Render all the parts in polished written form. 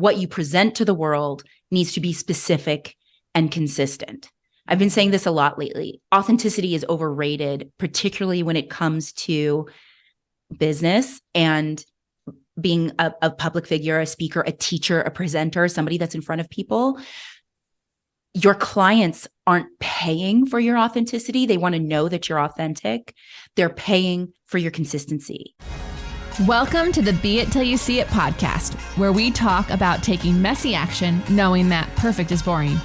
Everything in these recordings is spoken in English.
what you present to the world needs to be specific and consistent. I've been saying this a lot lately. Authenticity is overrated, particularly when it comes to business and being a public figure, a speaker, a teacher, a presenter, somebody that's in front of people. Your clients aren't paying for your authenticity. They want to know that you're authentic. They're paying for your consistency. Welcome to the Be It Till You See It podcast, where we talk about taking messy action, knowing that perfect is boring.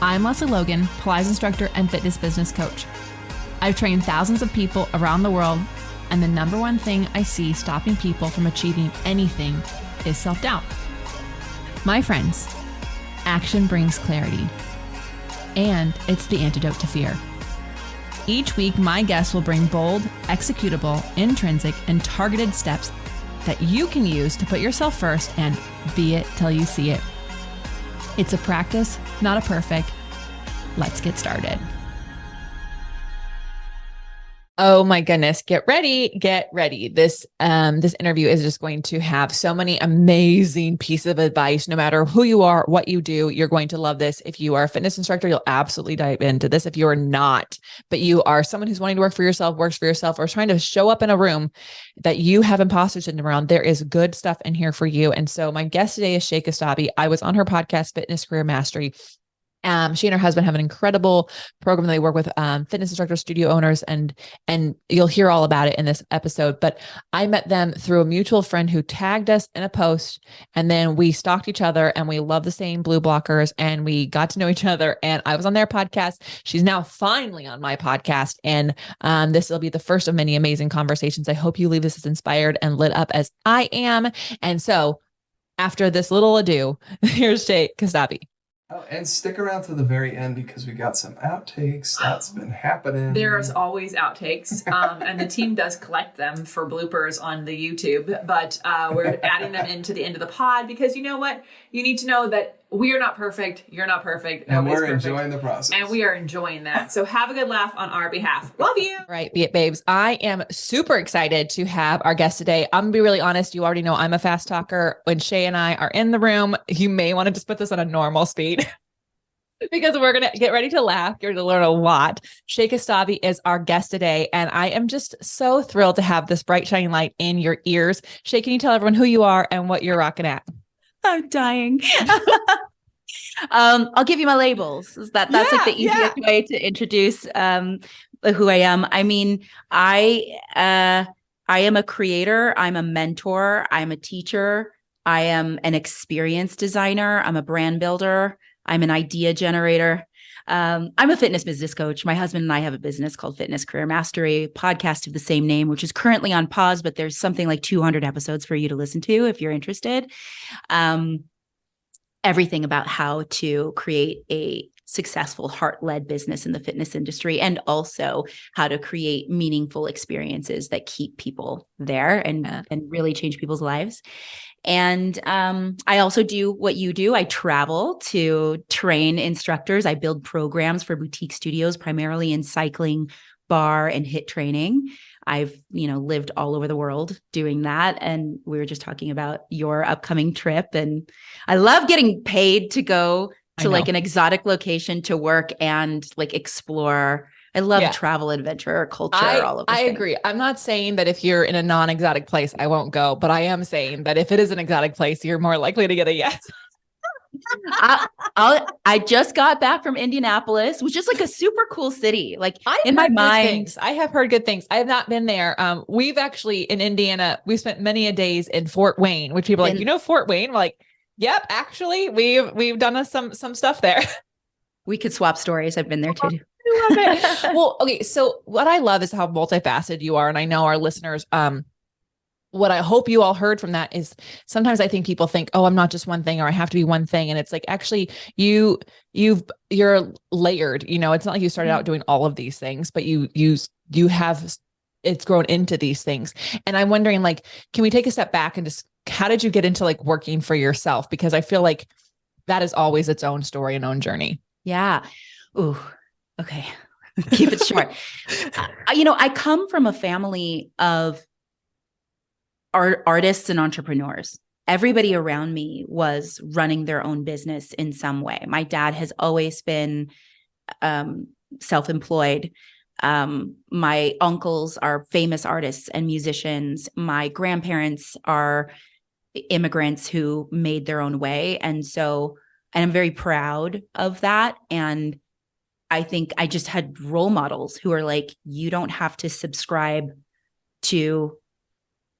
I'm Lesley Logan, Pilates instructor and fitness business coach. I've trained thousands of people around the world, and the number one thing I see stopping people from achieving anything is self-doubt. My friends, action brings clarity, and it's the antidote to fear. Each week, my guests will bring bold, executable, intrinsic, and targeted steps that you can use to put yourself first and be it till you see it. It's a practice, not a perfect. Let's get started. Oh my goodness. Get ready. This interview is just going to have so many amazing pieces of advice. No matter who you are, what you do, you're going to love this. If you are a fitness instructor, you'll absolutely dive into this. If you are not, but you are someone who's wanting to works for yourself, or trying to show up in a room that you have imposter syndrome around, there is good stuff in here for you. And so my guest today is Shay Kostabi. I was on her podcast, Fitness Career Mastery. She and her husband have an incredible program. They work with fitness instructors, studio owners, and you'll hear all about it in this episode. But I met them through a mutual friend who tagged us in a post, and then we stalked each other, and we love the same blue blockers, and we got to know each other. And I was on their podcast. She's now finally on my podcast, and this will be the first of many amazing conversations. I hope you leave this as inspired and lit up as I am. And so, after this little ado, here's Shay Kostabi. Oh, and stick around to the very end because we got some outtakes. That's been happening. There's always outtakes, and the team does collect them for bloopers on the YouTube, but we're adding them into the end of the pod because you know what? You need to know that we are not perfect. You're not perfect. And Nobody's we're perfect. enjoying the process. And we are enjoying that. So have a good laugh on our behalf. Love you. Right. Be it babes. I am super excited to have our guest today. I'm gonna be really honest. You already know I'm a fast talker. When Shay and I are in the room, you may want to just put this on a normal speed because we're going to get ready to laugh. You're going to learn a lot. Shay Kostabi is our guest today. And I am just so thrilled to have this bright shining light in your ears. Shay, can you tell everyone who you are and what you're rocking at? I'm dying. I'll give you my labels. That's like the easiest way to introduce who I am. I mean, I am a creator. I'm a mentor. I'm a teacher. I am an experience designer. I'm a brand builder. I'm an idea generator. I'm a fitness business coach. My husband and I have a business called Fitness Career Mastery, podcast of the same name, which is currently on pause, but there's something like 200 episodes for you to listen to if you're interested. Everything about how to create a successful heart-led business in the fitness industry, and also how to create meaningful experiences that keep people there and really change people's lives. And I also do what you do. I travel to train instructors. I build programs for boutique studios, primarily in cycling, bar, and HIIT training. I've, lived all over the world doing that. And we were just talking about your upcoming trip. And I love getting paid to go to like an exotic location to work and like explore. I love travel, adventure, culture, all of those things. Agree. I'm not saying that if you're in a non-exotic place, I won't go, but I am saying that if it is an exotic place, you're more likely to get a yes. I just got back from Indianapolis, which is like a super cool city. Like in my mind, I have heard good things. I have not been there. We've actually in Indiana, we spent many a days in Fort Wayne, which people are like, Fort Wayne? We're like, yep, actually we've done some stuff there. We could swap stories. I've been there too. I love it. Well, okay. So what I love is how multifaceted you are. And I know our listeners, what I hope you all heard from that is sometimes I think people think, oh, I'm not just one thing, or I have to be one thing. And it's like, actually you're layered, it's not like you started out doing all of these things, but you have, it's grown into these things. And I'm wondering, like, can we take a step back and just, how did you get into like working for yourself? Because I feel like that is always its own story and own journey. Yeah. Ooh. Okay. Keep it short. I come from a family of artists and entrepreneurs. everybody around me was running their own business in some way. My dad has always been self-employed. My uncles are famous artists and musicians. My grandparents are immigrants who made their own way. And I'm very proud of that. And I think I just had role models who are like, you don't have to subscribe to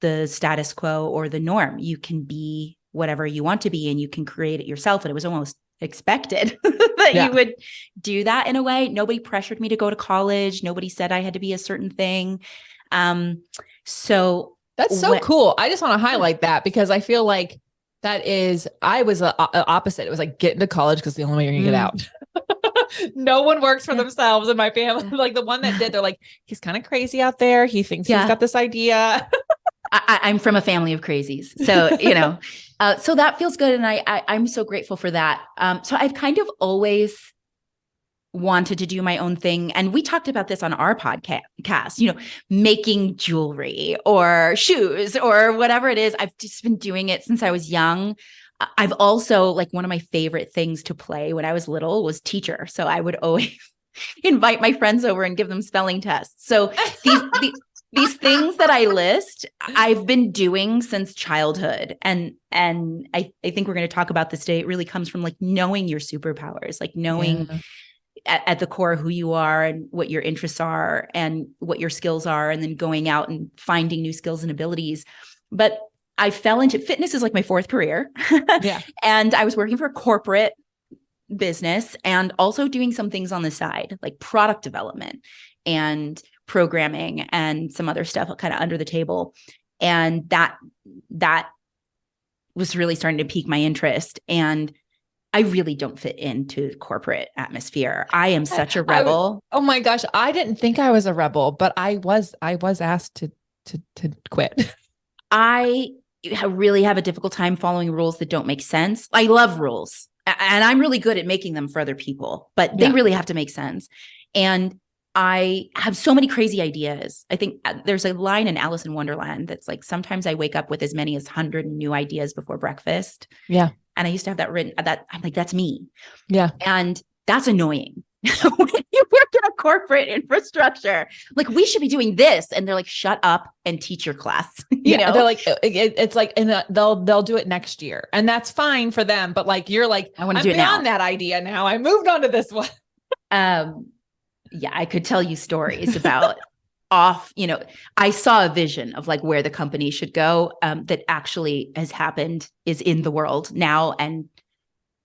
the status quo or the norm. You can be whatever you want to be, and you can create it yourself. And it was almost expected that you would do that in a way. Nobody pressured me to go to college. Nobody said I had to be a certain thing. So that's so cool. I just want to highlight that because I feel like I was opposite. It was like get into college because the only way you're gonna get out. No one works for themselves in my family. Like the one that did, they're like, he's kind of crazy out there. He thinks he's got this idea. I'm from a family of crazies. So, so that feels good. And I'm so grateful for that. So I've kind of always wanted to do my own thing. And we talked about this on our podcast, making jewelry or shoes or whatever it is. I've just been doing it since I was young. I've also, like, one of my favorite things to play when I was little was teacher. So I would always invite my friends over and give them spelling tests. So these things that I list, I've been doing since childhood. And I think we're going to talk about this today. It really comes from like knowing your superpowers, like knowing at the core who you are and what your interests are and what your skills are, and then going out and finding new skills and abilities. But I fell into fitness is like my fourth career. And I was working for a corporate business and also doing some things on the side, like product development and programming and some other stuff kind of under the table. And that was really starting to pique my interest. And I really don't fit into the corporate atmosphere. I am such a rebel. Oh my gosh. I didn't think I was a rebel, but I was asked to quit. I really have a difficult time following rules that don't make sense. I love rules and I'm really good at making them for other people, but they really have to make sense. And I have so many crazy ideas. I think there's a line in Alice in Wonderland that's like, sometimes I wake up with as many as 100 new ideas before breakfast. Yeah. And I used to have that written, that I'm like, that's me. Yeah. And that's annoying. When you work in a corporate infrastructure, like, we should be doing this. And they're like, shut up and teach your class. You know? They're like, it's like, and they'll do it next year. And that's fine for them. But like, you're like, I want to do it now. Beyond that idea now. I moved on to this one. Yeah, I could tell you stories about I saw a vision of like where the company should go that actually has happened, is in the world now, and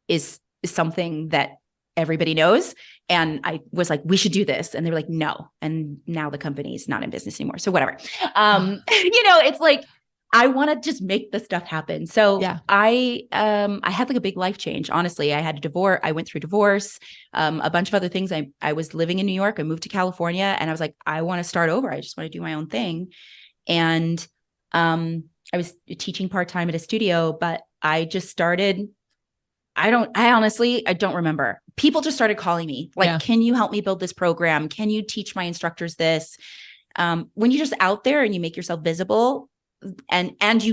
is something that everybody knows. And I was like, we should do this. And they were like, no. And now the company's not in business anymore. So whatever. It's like, I want to just make the stuff happen. So I had like a big life change. Honestly, I had a divorce. I went through divorce, a bunch of other things. I was living in New York. I moved to California, and I was like, I want to start over. I just want to do my own thing. And I was teaching part-time at a studio, but I just started. I honestly don't remember. People just started calling me like, can you help me build this program? Can you teach my instructors this? When you're just out there and you make yourself visible, and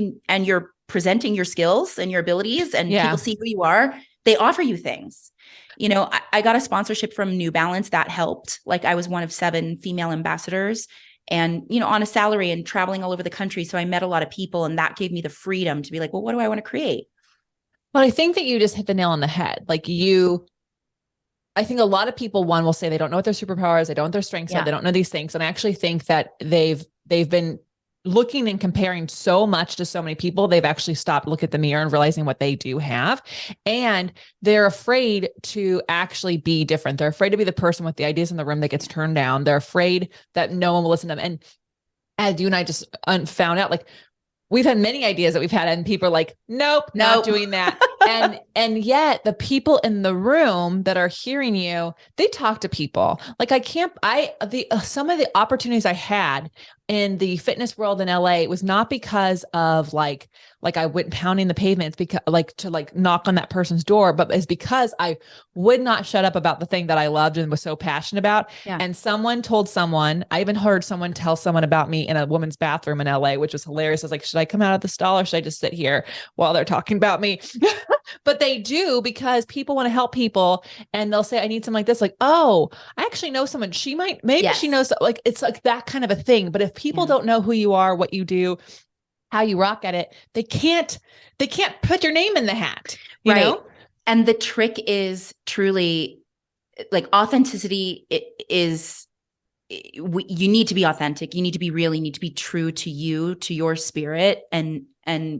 you're presenting your skills and your abilities, and people see who you are, they offer you things. I got a sponsorship from New Balance that helped. Like, I was one of 7 female ambassadors, and on a salary and traveling all over the country. So I met a lot of people, and that gave me the freedom to be like, well, what do I want to create? Well, I think that you just hit the nail on the head. Like, I think a lot of people, one, will say they don't know what their superpowers, they don't know what their strengths are, they don't know these things. And I actually think that they've been looking and comparing so much to so many people, they've actually stopped, look at the mirror and realizing what they do have. And they're afraid to actually be different. They're afraid to be the person with the ideas in the room that gets turned down. They're afraid that no one will listen to them. And as you and I just found out, like, we've had many ideas that we've had, and people are like, nope, not doing that. And yet the people in the room that are hearing you, they talk to people. Like, some of the opportunities I had, in the fitness world in LA, it was not because of like I went pounding the pavements because to knock on that person's door, but it's because I would not shut up about the thing that I loved and was so passionate about. Yeah. And someone told someone, I even heard someone tell someone about me in a woman's bathroom in LA, which was hilarious. I was like, should I come out of the stall or should I just sit here while they're talking about me? But they do, because people want to help people, and they'll say, I need something like this. Like, oh, I actually know someone. Maybe she knows, like, it's like that kind of a thing. But if people don't know who you are, what you do, how you rock at it, they can't put your name in the hat, you know? And the trick is truly, like, authenticity. You need to be authentic. You need to be real. You need to be true to you, to your spirit, and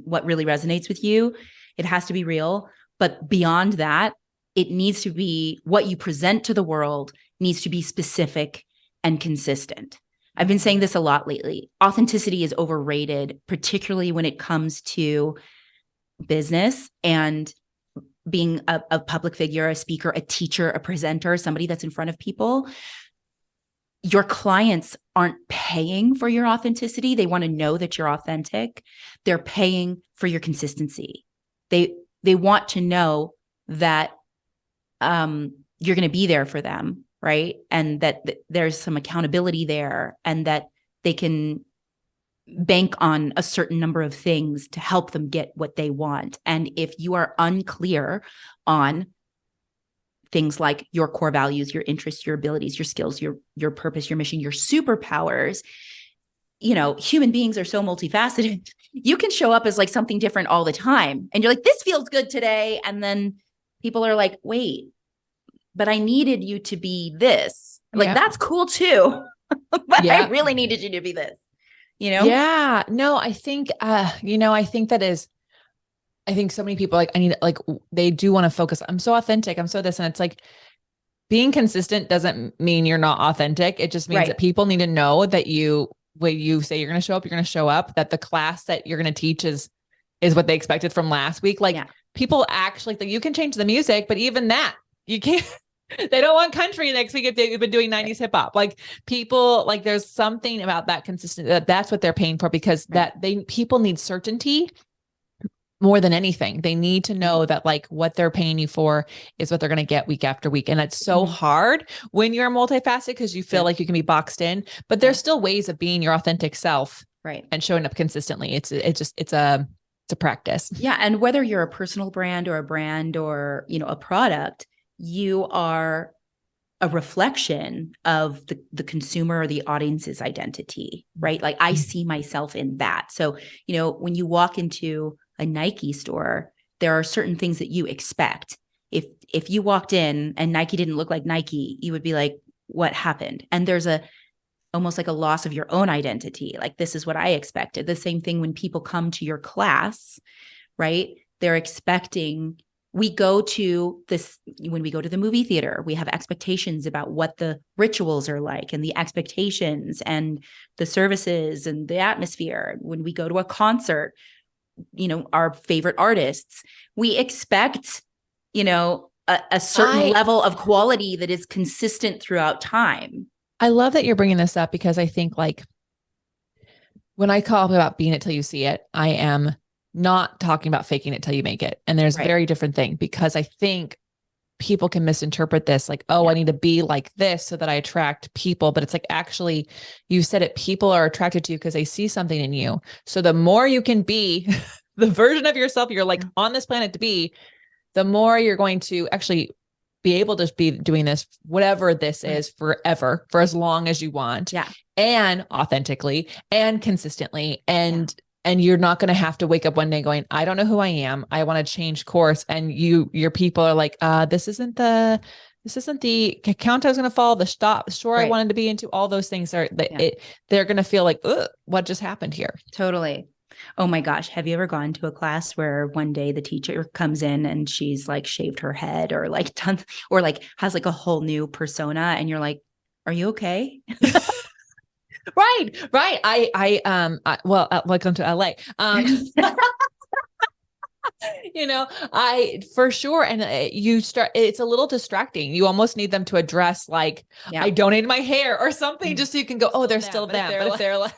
what really resonates with you. It has to be real. But beyond that, it needs to be, what you present to the world needs to be specific and consistent. I've been saying this a lot lately. Authenticity is overrated, particularly when it comes to business and being a public figure, a speaker, a teacher, a presenter, somebody that's in front of people. Your clients aren't paying for your authenticity. They want to know that you're authentic. They're paying for your consistency. They want to know that you're going to be there for them, right? And that there's some accountability there, and that they can bank on a certain number of things to help them get what they want. And if you are unclear on things like your core values, your interests, your abilities, your skills, your purpose, your mission, your superpowers, human beings are so multifaceted. You can show up as like something different all the time. And you're like, this feels good today. And then people are like, wait, but I needed you to be this. Like, that's cool too. But I really needed you to be this, Yeah, no, I think, I think so many people, they do want to focus. I'm so authentic. I'm so this. And it's like, being consistent doesn't mean you're not authentic. It just means that people need to know that when you say you're going to show up, you're going to show up, that the class that you're going to teach is what they expected from last week. People actually think you can change the music, but even that you can't. They don't want country next week if they've been doing 90s hip hop. Like, people, like, there's something about that consistent, that's what they're paying for, because people need certainty more than anything. They need to know that, like, what they're paying you for is what they're going to get week after week. And it's so hard when you're multifaceted, because you feel like you can be boxed in, but there's still ways of being your authentic self, right, and showing up consistently. It's a practice. Yeah. And whether you're a personal brand or a product, you are a reflection of the consumer or the audience's identity, right? Like, I see myself in that. So, when you walk into a Nike store, there are certain things that you expect. If you walked in and Nike didn't look like Nike, you would be like, what happened? And there's almost like a loss of your own identity. Like, this is what I expected. The same thing when people come to your class, right? They're expecting, when we go to the movie theater, we have expectations about what the rituals are like, and the expectations and the services and the atmosphere. When we go to a concert, our favorite artists, we expect, a certain level of quality that is consistent throughout time. I love that you're bringing this up, because I think, like, when I call about being it till you see it, I am not talking about faking it till you make it. And there's a very different thing, because I think people can misinterpret this like, oh, I need to be like this so that I attract people. But it's like, actually, you said it, people are attracted to you because they see something in you. So the more you can be the version of yourself you're like on this planet to be, the more you're going to actually be able to be doing this, whatever this is, forever, for as long as you want. Yeah. And authentically and consistently. And you're not going to have to wake up one day going, I don't know who I am. I want to change course. And your people are like, this isn't the account I was going to follow, the store I wanted to be into. All those things they're going to feel like, ugh, what just happened here? Totally. Oh my gosh. Have you ever gone to a class where one day the teacher comes in and she's like shaved her head, or like done, or like has like a whole new persona, and you're like, are you okay? Right. Welcome to LA. I for sure. And it's a little distracting. You almost need them to address like, I donated my hair or something just so you can go, oh, they're still them. But if they're like,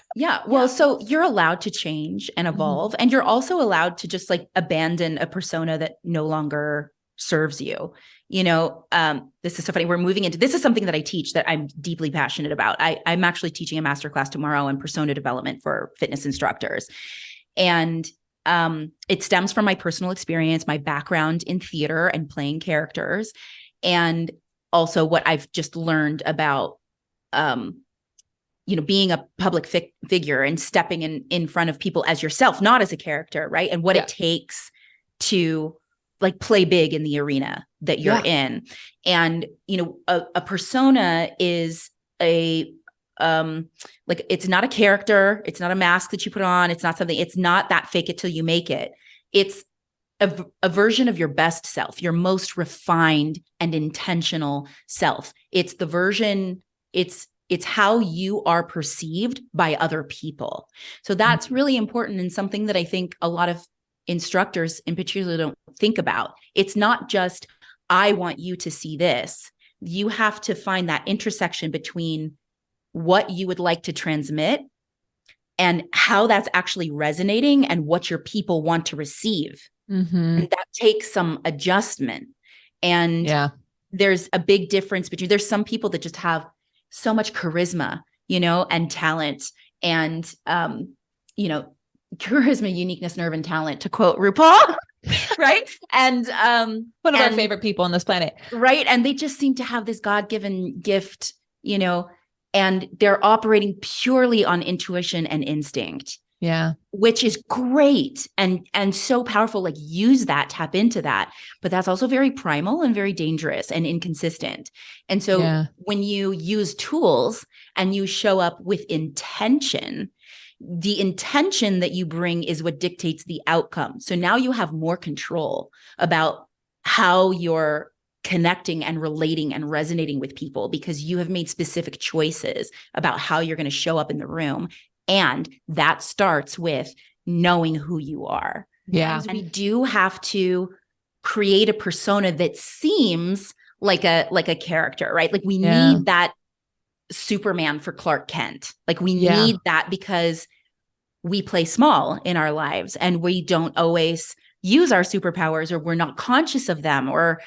well, so you're allowed to change and evolve, and you're also allowed to just like abandon a persona that no longer serves you. This is so funny. We're moving into, this is something that I teach that I'm deeply passionate about. I'm actually teaching a masterclass tomorrow on persona development for fitness instructors. And it stems from my personal experience, my background in theater and playing characters, and also what I've just learned about, being a public figure and stepping in front of people as yourself, not as a character, right? And what it takes to like play big in the arena that you're in. And, a persona is it's not a character. It's not a mask that you put on. It's not that fake it till you make it. It's a version of your best self, your most refined and intentional self. It's the version, it's how you are perceived by other people. So that's really important, and something that I think a lot of instructors in particular don't think about. It's not just, I want you to see this. You have to find that intersection between what you would like to transmit and how that's actually resonating and what your people want to receive. And that takes some adjustment. And there's a big difference between, there's some people that just have so much charisma, and talent, and, charisma, uniqueness, nerve, and talent, to quote RuPaul. Right. And one of our favorite people on this planet. Right. And they just seem to have this God-given gift, and they're operating purely on intuition and instinct. Yeah. Which is great and so powerful. Like, use that, tap into that. But that's also very primal and very dangerous and inconsistent. And so when you use tools and you show up with intention, the intention that you bring is what dictates the outcome. So now you have more control about how you're connecting and relating and resonating with people, because you have made specific choices about how you're going to show up in the room. And that starts with knowing who you are. Yeah. And we do have to create a persona that seems like a character, right? Like, we need that Superman for Clark Kent. Like, we need that because we play small in our lives and we don't always use our superpowers, or we're not conscious of them, or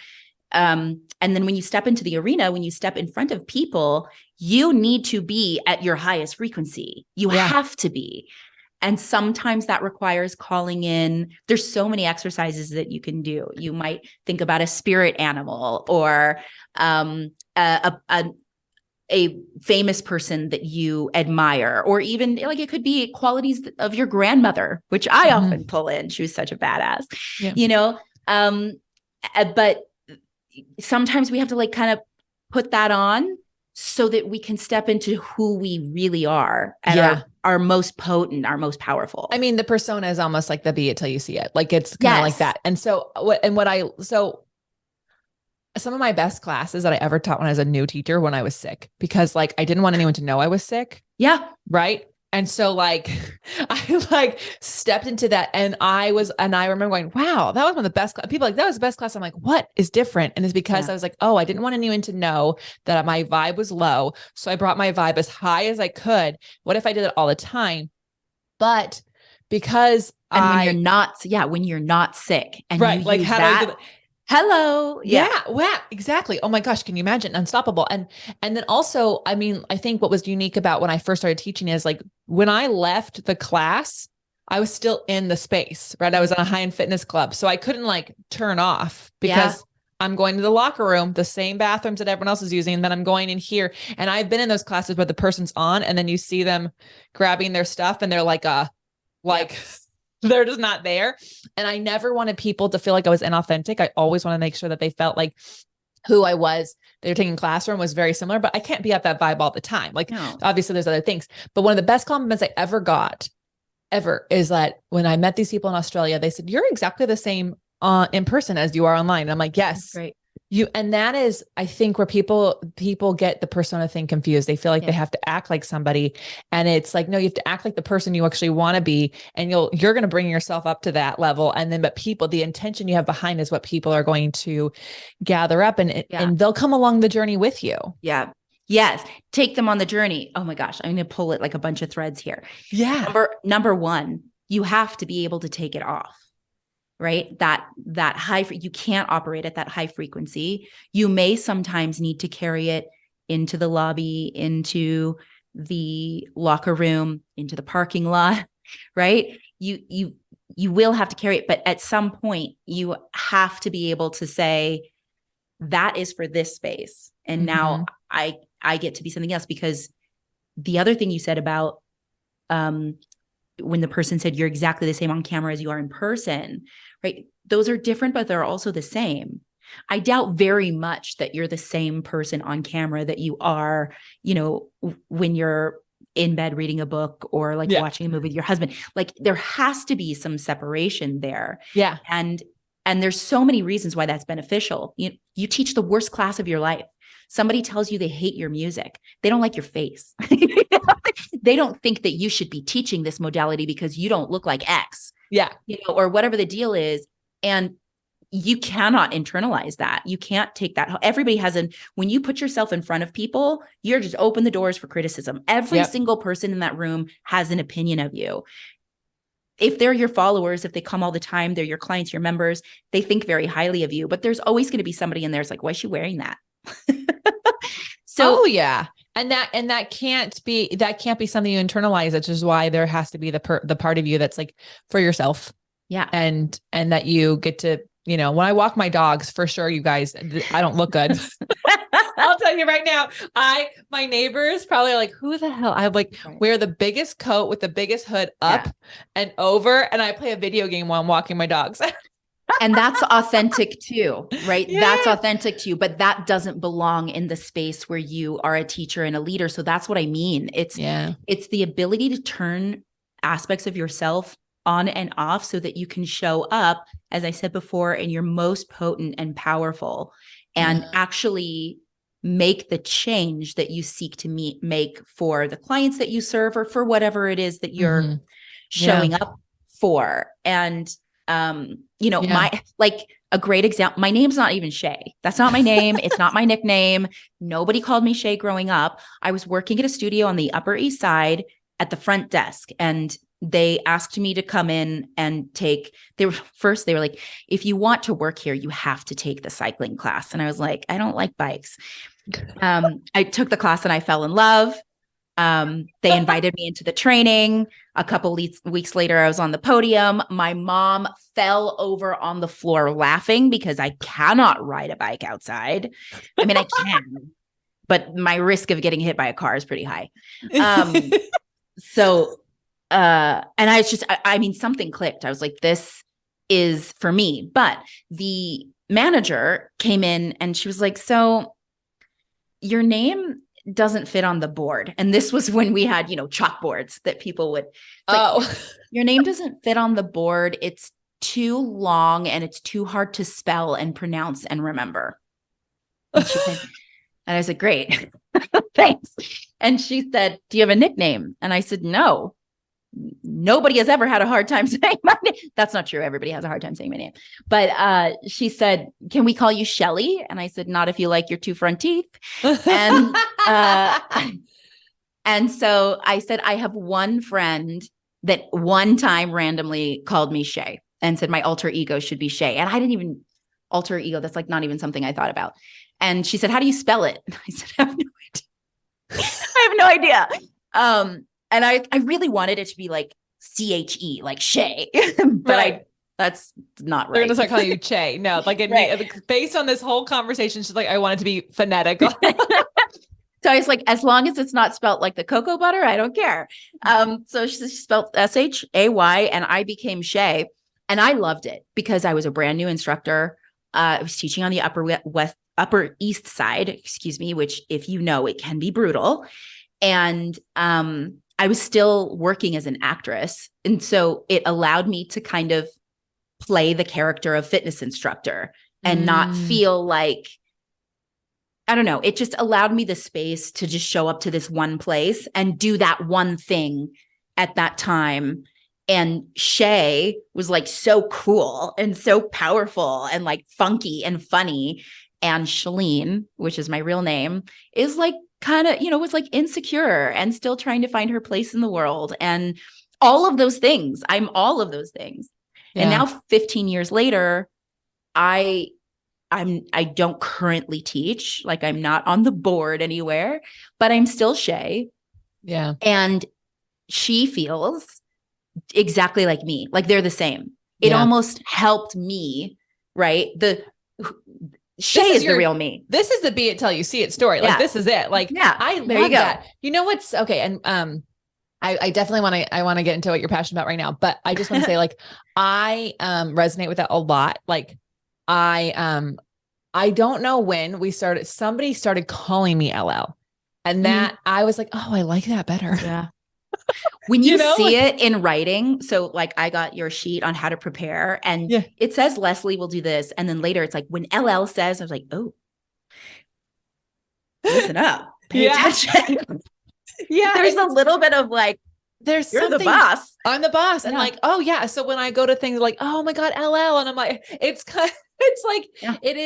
and then when you step into the arena, when you step in front of people, you need to be at your highest frequency. You have to be. And sometimes that requires calling in. There's so many exercises that you can do. You might think about a spirit animal, or a famous person that you admire, or even like it could be qualities of your grandmother, which I often pull in. She was such a badass, but sometimes we have to like kind of put that on so that we can step into who we really are and our most potent, our most powerful. I mean, the persona is almost like the be it till you see it. Like, it's kind of like that. And so some of my best classes that I ever taught when I was a new teacher, when I was sick, because like, I didn't want anyone to know I was sick. Yeah. Right. And so like, I like stepped into that, and I remember going, wow, that was one of the best people like, that was the best class. I'm like, what is different? And it's because I was like, oh, I didn't want anyone to know that my vibe was low. So I brought my vibe as high as I could. What if I did it all the time? But because when you're not sick and you like, use how that, do I do that? Hello. Yeah. Wow. Exactly. Oh my gosh. Can you imagine? Unstoppable. And then also, I mean, I think what was unique about when I first started teaching is like, when I left the class, I was still in the space, right? I was on a high-end fitness club. So I couldn't like turn off, because I'm going to the locker room, the same bathrooms that everyone else is using. And then I'm going in here, and I've been in those classes where the person's on, and then you see them grabbing their stuff and they're like, they're just not there. And I never wanted people to feel like I was inauthentic. I always want to make sure that they felt like who I was, they were taking classroom was very similar, but I can't be at that vibe all the time. Like, obviously there's other things, but one of the best compliments I ever is that when I met these people in Australia, they said, you're exactly the same in person as you are online. And I'm like, yes, And that is, I think, where people get the persona thing confused. They feel like they have to act like somebody, and it's like, no, you have to act like the person you actually want to be. And you're going to bring yourself up to that level. And then, but the intention you have behind is what people are going to gather up, and they'll come along the journey with you. Yeah. Yes. Take them on the journey. Oh my gosh. I'm going to pull it like a bunch of threads here. Yeah. Number one, you have to be able to take it off. Right? That you can't operate at that high frequency. You may sometimes need to carry it into the lobby, into the locker room, into the parking lot, right? You will have to carry it, but at some point you have to be able to say, that is for this space. And now I get to be something else. Because the other thing you said about, when the person said you're exactly the same on camera as you are in person, right? Those are different, but they're also the same. I doubt very much that you're the same person on camera that you are, when you're in bed reading a book or like watching a movie with your husband. Like there has to be some separation there. Yeah. And there's so many reasons why that's beneficial. You teach the worst class of your life. Somebody tells you they hate your music. They don't like your face. They don't think that you should be teaching this modality because you don't look like X. Yeah. Or whatever the deal is. And you cannot internalize that. You can't take that. Everybody when you put yourself in front of people, you're just open the doors for criticism. Every single person in that room has an opinion of you. If they're your followers, if they come all the time, they're your clients, your members, they think very highly of you, but there's always going to be somebody in there that's like, why is she wearing that? So, And that can't be something you internalize, which is why there has to be the part of you that's like for yourself. Yeah. And that you get to, when I walk my dogs, for sure, you guys, I don't look good. I'll tell you right now, my neighbors probably are like, who the hell? I wear the biggest coat with the biggest hood up and over. And I play a video game while I'm walking my dogs. And that's authentic too, right? Yeah. That's authentic to you, but that doesn't belong in the space where you are a teacher and a leader. So that's what I mean. It's the ability to turn aspects of yourself on and off so that you can show up, as I said before, in your most potent and powerful, and actually make the change that you seek to make for the clients that you serve, or for whatever it is that you're showing up for. And a great example, my name's not even Shay. That's not my name. It's not my nickname. Nobody called me Shay growing up. I was working at a studio on the Upper East Side at the front desk, and they asked me to come in and they were like, if you want to work here, you have to take the cycling class. And I was like, I don't like bikes. I took the class and I fell in love. They invited me into the training. A couple weeks later, I was on the podium. My mom fell over on the floor laughing because I cannot ride a bike outside. I mean, I can, but my risk of getting hit by a car is pretty high. And I mean, something clicked. I was like, this is for me. But the manager came in and she was like, so your name doesn't fit on the board. And this was when we had, chalkboards that people would, your name doesn't fit on the board. It's too long and it's too hard to spell and pronounce and remember. And I said, great, thanks. And she said, do you have a nickname? And I said, no, nobody has ever had a hard time saying my name. That's not true. Everybody has a hard time saying my name. But she said, can we call you Shelly? And I said, not if you like your two front teeth. And and so I said, I have one friend that one time randomly called me Shay and said my alter ego should be Shay. And I didn't even alter ego. That's like not even something I thought about. And she said, how do you spell it? And I said, I have no idea. I have no idea. And I really wanted it to be like CHE, like Shay, but that's not right. They're going to start calling you Shay. No, based on this whole conversation, she's like, I want it to be phonetic. So I was like, as long as it's not spelled like the cocoa butter, I don't care. So she spelled SHAY and I became Shay, and I loved it because I was a brand new instructor. I was teaching on the Upper East Side, which if it can be brutal. And, I was still working as an actress. And so it allowed me to kind of play the character of fitness instructor and not feel like, I don't know, it just allowed me the space to just show up to this one place and do that one thing at that time. And Shay was like so cool and so powerful and like funky and funny. And Shalene, which is my real name, is like kind of, was like insecure and still trying to find her place in the world. And all of those things, I'm all of those things. Yeah. And now 15 years later, I don't currently teach, like I'm not on the board anywhere, but I'm still Shay. Yeah. And she feels exactly like me. Like they're the same. It almost helped me, right? Shay is the real me. This is the be it till you see it story. Like this is it. Like I love that. You know what's okay. And I definitely want to get into what you're passionate about right now, but I just want to say like, I resonate with that a lot. Like I don't know when somebody started calling me LL, and that I was like, oh, I like that better. Yeah. When you see it in writing, so like I got your sheet on how to prepare and it says Lesley will do this. And then later it's like when LL says, I was like, oh, listen up, pay attention. Yeah. There's a little bit of like, you're the boss. I'm the boss. And like, oh yeah. So when I go to things like, oh my God, LL. And I'm like, it's like, it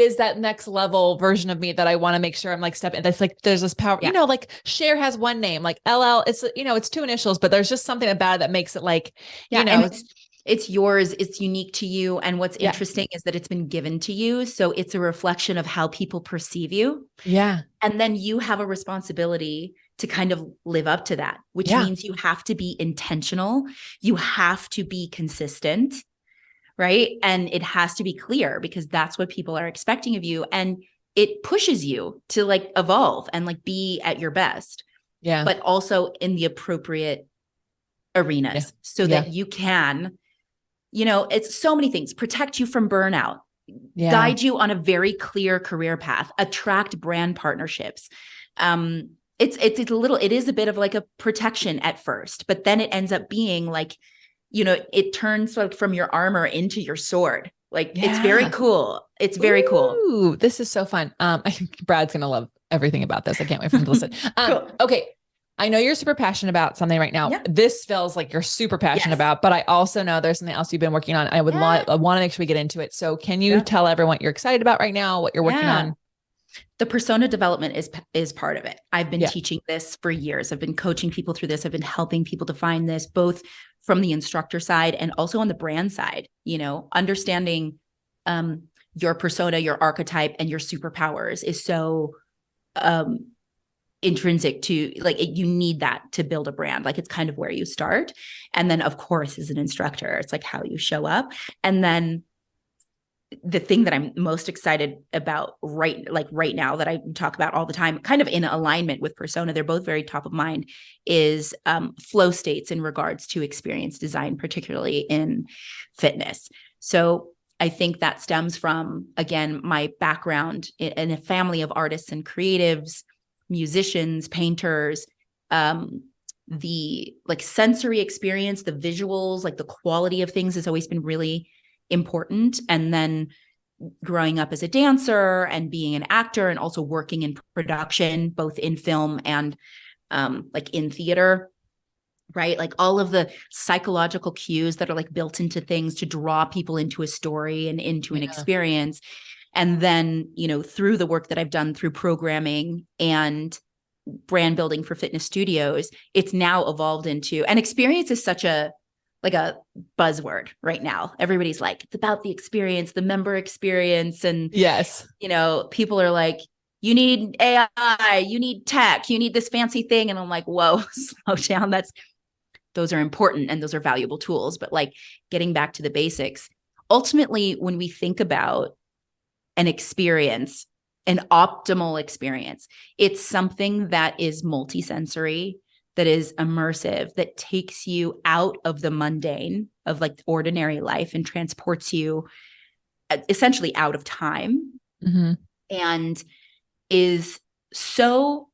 is that next level version of me that I want to make sure I'm like stepping. That's like, there's this power, like Cher has one name, like LL, it's, it's two initials, but there's just something about it that makes it like, it's yours. It's unique to you. And what's interesting is that it's been given to you. So it's a reflection of how people perceive you. Yeah. And then you have a responsibility to kind of live up to that, which means you have to be intentional. You have to be consistent. Right. And it has to be clear because that's what people are expecting of you. And it pushes you to like evolve and like be at your best. Yeah. But also in the appropriate arenas so that you can, it's so many things, protect you from burnout, guide you on a very clear career path, attract brand partnerships. It is a bit of like a protection at first, but then it ends up being like, it turns like from your armor into your sword. Like it's very cool. It's very cool. Ooh, this is so fun. I think Brad's going to love everything about this. I can't wait for him to listen. Cool. Okay. I know you're super passionate about something right now. Yeah. This feels like you're super passionate about, but I also know there's something else you've been working on. I want to make sure we get into it. So can you tell everyone what you're excited about right now, what you're working on? The persona development is part of it. I've been teaching this for years. I've been coaching people through this. I've been helping people define this, both from the instructor side and also on the brand side, understanding your persona, your archetype, and your superpowers is so intrinsic to like, you need that to build a brand. Like it's kind of where you start. And then of course, as an instructor, it's like how you show up. And then the thing that I'm most excited about right now that I talk about all the time, kind of in alignment with persona, they're both very top of mind, is flow states in regards to experience design, particularly in fitness. So I think that stems from, again, my background in a family of artists and creatives, musicians, painters, the like sensory experience, the visuals, like the quality of things has always been really important. And then growing up as a dancer and being an actor and also working in production, both in film and like in theater, right? Like all of the psychological cues that are like built into things to draw people into a story and into an experience. And then, through the work that I've done through programming and brand building for fitness studios, it's now evolved into, and experience is such a buzzword right now. Everybody's like, it's about the experience, the member experience. And people are like, you need AI, you need tech, you need this fancy thing. And I'm like, whoa, slow down. Those are important and those are valuable tools. But like getting back to the basics, ultimately, when we think about an experience, an optimal experience, it's something that is multisensory, that is immersive, that takes you out of the mundane of like ordinary life and transports you essentially out of time, and is so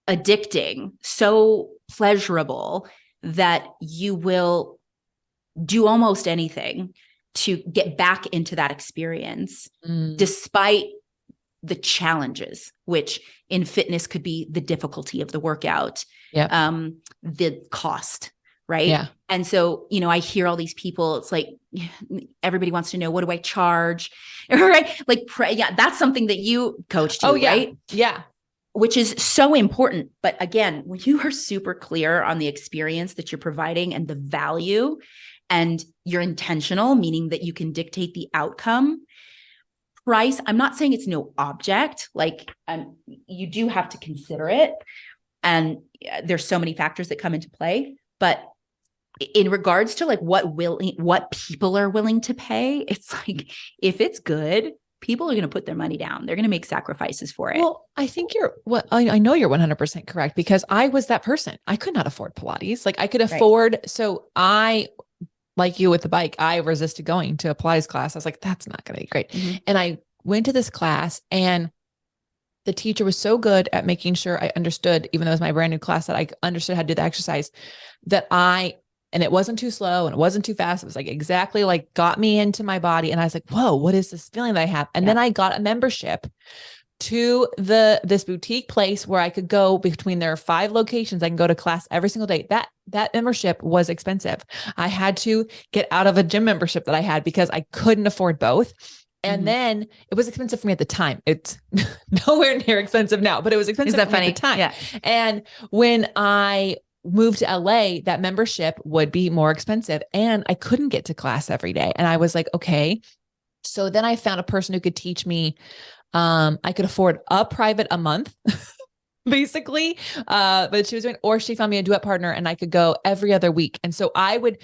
addicting, so pleasurable that you will do almost anything to get back into that experience despite the challenges, which in fitness could be the difficulty of the workout, the cost, right? Yeah. And so, I hear all these people, it's like, everybody wants to know, what do I charge? Right? Like, that's something that you coach to, right? Yeah. Which is so important. But again, when you are super clear on the experience that you're providing and the value, and you're intentional, meaning that you can dictate the outcome, price, I'm not saying it's no object, like you do have to consider it. And there's so many factors that come into play, but in regards to like what people are willing to pay, it's like, if it's good, people are going to put their money down. They're going to make sacrifices for it. Well, I think I know you're 100% correct, because I was that person. I could not afford Pilates. Like I could afford, so I, like you with the bike, I resisted going to a Pilates class. I was like, that's not going to be great. And I went to this class, and the teacher was so good at making sure I understood, even though it was my brand new class, that I understood how to do the exercise, and it wasn't too slow and it wasn't too fast. It was like exactly like got me into my body. And I was like, whoa, what is this feeling that I have? And then I got a membership to this boutique place where I could go between their 5 locations. I can go to class every single day. That membership was expensive. I had to get out of a gym membership that I had because I couldn't afford both. And then it was expensive for me at the time. It's nowhere near expensive now, but it was expensive for me at the time. Yeah. And when I moved to LA, that membership would be more expensive, and I couldn't get to class every day. And I was like, okay. So then I found a person who could teach me. I could afford a private a month, basically. But she was doing, or she found me a duet partner, and I could go every other week. And so I would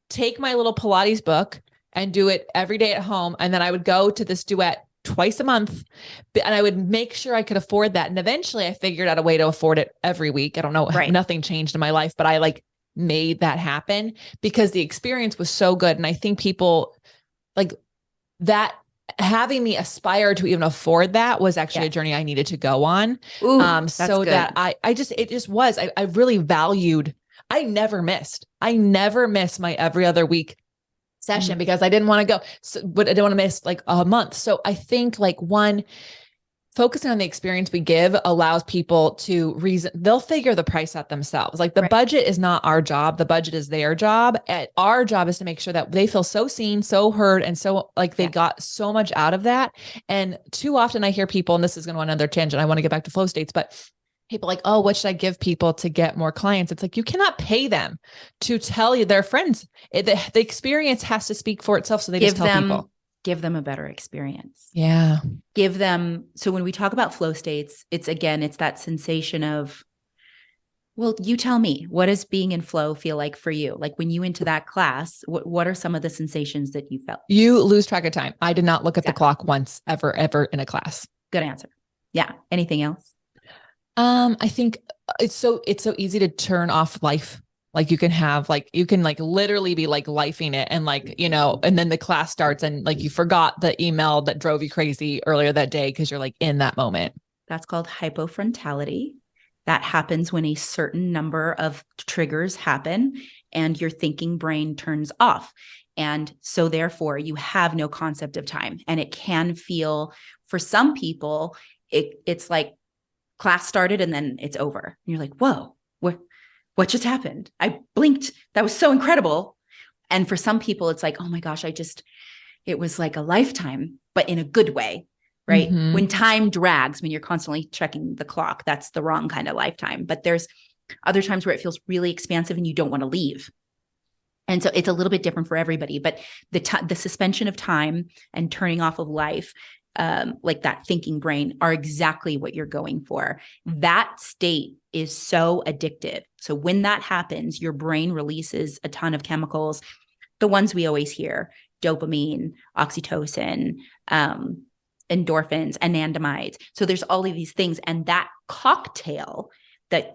take my little Pilates book and do it every day at home. And then I would go to this duet twice a month, and I would make sure I could afford that. And eventually I figured out a way to afford it every week. I don't know. Right. Nothing changed in my life, but I like made that happen because the experience was so good. And I think people like that, having me aspire to even afford that was actually a journey I needed to go on. So good. That I really valued, I never missed my every other week session because I didn't want to go, but I didn't want to miss like a month. So I think like focusing on the experience we give allows people to they'll figure the price out themselves. Like the budget is not our job. The budget is their job. And our job is to make sure that they feel so seen, so heard, and so like they got so much out of that. And too often I hear people, and this is going to go on another tangent, I want to get back to flow states, but people like, oh, what should I give people to get more clients? It's like, you cannot pay them to tell you their friends. The experience has to speak for itself. So they just tell people. Give them a better experience. Yeah. Give them. So when we talk about flow states, it's that sensation of, well, you tell me, what does being in flow feel like for you? Like when you into that class, what are some of the sensations that you felt? You lose track of time. I did not look at the clock once, ever in a class. Good answer. Yeah. Anything else? I think it's so easy to turn off life. Like you can literally be like lifing it and like, and then the class starts and like you forgot the email that drove you crazy earlier that day because you're like in that moment. That's called hypofrontality. That happens when a certain number of triggers happen and your thinking brain turns off. And so therefore you have no concept of time. And it can feel, for some people, it's like class started and then it's over. And you're like, whoa, what just happened? I blinked. That was so incredible. And for some people, it's like, oh my gosh, it was like a lifetime, but in a good way, right? Mm-hmm. When time drags, when you're constantly checking the clock, that's the wrong kind of lifetime. But there's other times where it feels really expansive and you don't want to leave. And so it's a little bit different for everybody, but the suspension of time and turning off of life, like that thinking brain, are exactly what you're going for. That state is so addictive. So when that happens, your brain releases a ton of chemicals, the ones we always hear: dopamine, oxytocin, endorphins, anandamides. So there's all of these things. And that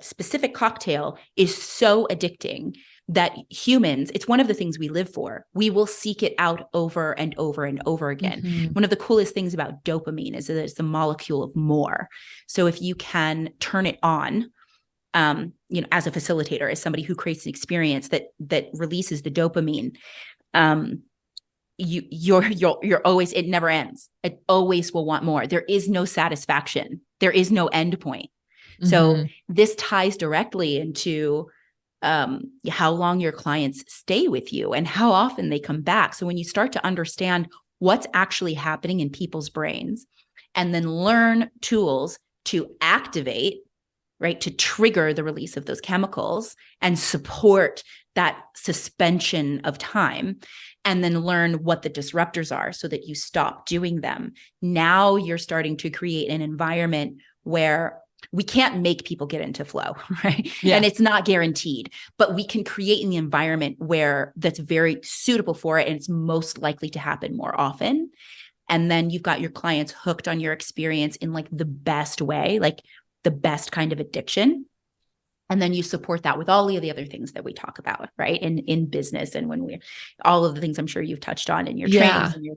specific cocktail is so addicting that humans, it's one of the things we live for. We will seek it out over and over and over again. Mm-hmm. One of the coolest things about dopamine is that it's the molecule of more. So if you can turn it on, as a facilitator, as somebody who creates an experience that releases the dopamine, you're always, it never ends. It always will want more. There is no satisfaction. There is no end point. So this ties directly into how long your clients stay with you and how often they come back. So when you start to understand what's actually happening in people's brains and then learn tools to activate, right, to trigger the release of those chemicals and support that suspension of time, and then learn what the disruptors are so that you stop doing them. Now you're starting to create an environment where we can't make people get into flow, right? Yeah. And it's not guaranteed, but we can create an environment where that's very suitable for it and it's most likely to happen more often. And then you've got your clients hooked on your experience in like the best way, like the best kind of addiction. And then you support that with all of the other things that we talk about, right? In business and when we're all of the things I'm sure you've touched on in your trainings, and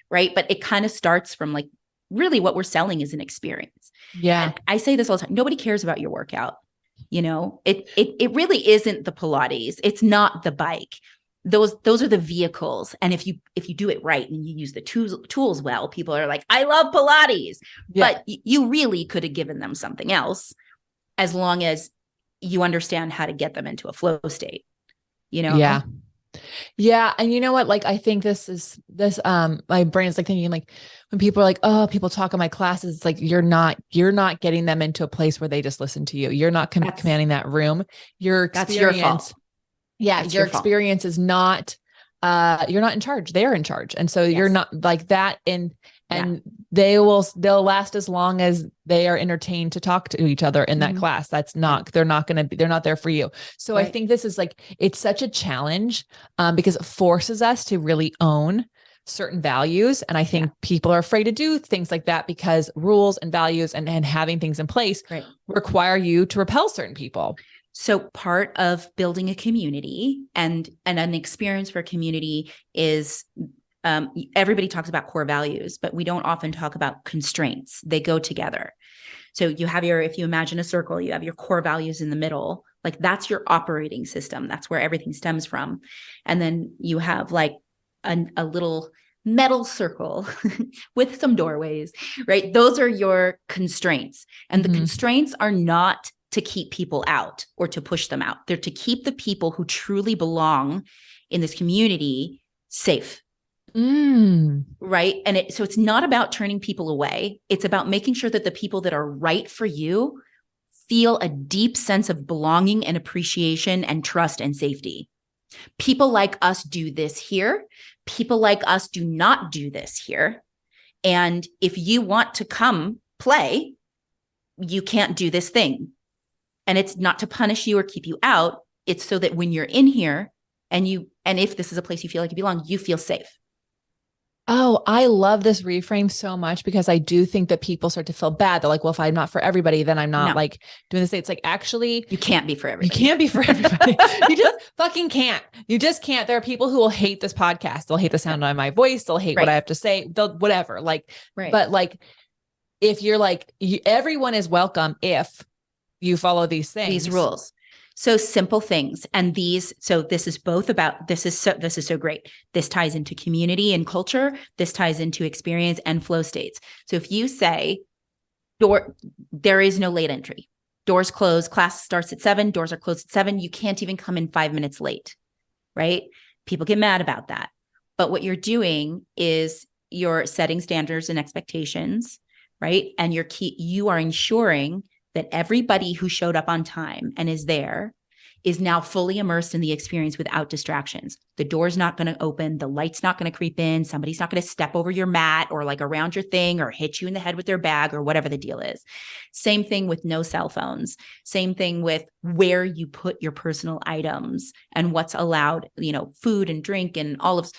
right? But it kind of starts from like, really what we're selling is an experience. Yeah. And I say this all the time. Nobody cares about your workout. You know, it really isn't the Pilates. It's not the bike. Those are the vehicles. And if you do it right and you use the tools well, people are like, I love Pilates, but you really could have given them something else as long as you understand how to get them into a flow state, you know? Yeah. Yeah. And you know what? Like, I think this, my brain's like thinking like when people are like, oh, people talk in my classes, it's like, you're not getting them into a place where they just listen to you. You're not commanding that room. That's your fault. Yeah. That's your your fault. experience is not, you're not in charge. They're in charge. And so you're not like that. And they'll last as long as they are entertained to talk to each other in that class. That's not, they're not there for you. So I think this is like, it's such a challenge because it forces us to really own certain values. And I think people are afraid to do things like that because rules and values and having things in place require you to repel certain people. So part of building a community and an experience for a community is everybody talks about core values, but we don't often talk about constraints. They go together. So you have if you imagine a circle, you have your core values in the middle, like that's your operating system. That's where everything stems from. And then you have like a little metal circle with some doorways, right? Those are your constraints. And the constraints are not to keep people out or to push them out. They're to keep the people who truly belong in this community safe. Right. And so it's not about turning people away. It's about making sure that the people that are right for you feel a deep sense of belonging and appreciation and trust and safety. People like us do this here. People like us do not do this here. And if you want to come play, you can't do this thing. And it's not to punish you or keep you out. It's so that when you're in here and if this is a place you feel like you belong, you feel safe. Oh, I love this reframe so much because I do think that people start to feel bad. They're like, well, if I'm not for everybody, then I'm not like doing this. It's like, actually, you can't be for everybody. You can't be for everybody. You just fucking can't. You just can't. There are people who will hate this podcast. They'll hate the sound of my voice. They'll hate what I have to say. They'll whatever. Like, but like, if you're like, everyone is welcome if you follow these things, these rules. So simple things. And so this is both about, this is so great. This ties into community and culture. This ties into experience and flow states. So if you say there is no late entry, doors closed, class starts at 7, doors are closed at 7. You can't even come in 5 minutes late, right? People get mad about that. But what you're doing is you're setting standards and expectations, right? And you are ensuring that everybody who showed up on time and is there is now fully immersed in the experience without distractions. The door's not going to open. The light's not going to creep in. Somebody's not going to step over your mat or like around your thing or hit you in the head with their bag or whatever the deal is. Same thing with no cell phones. Same thing with where you put your personal items and what's allowed, food and drink and all of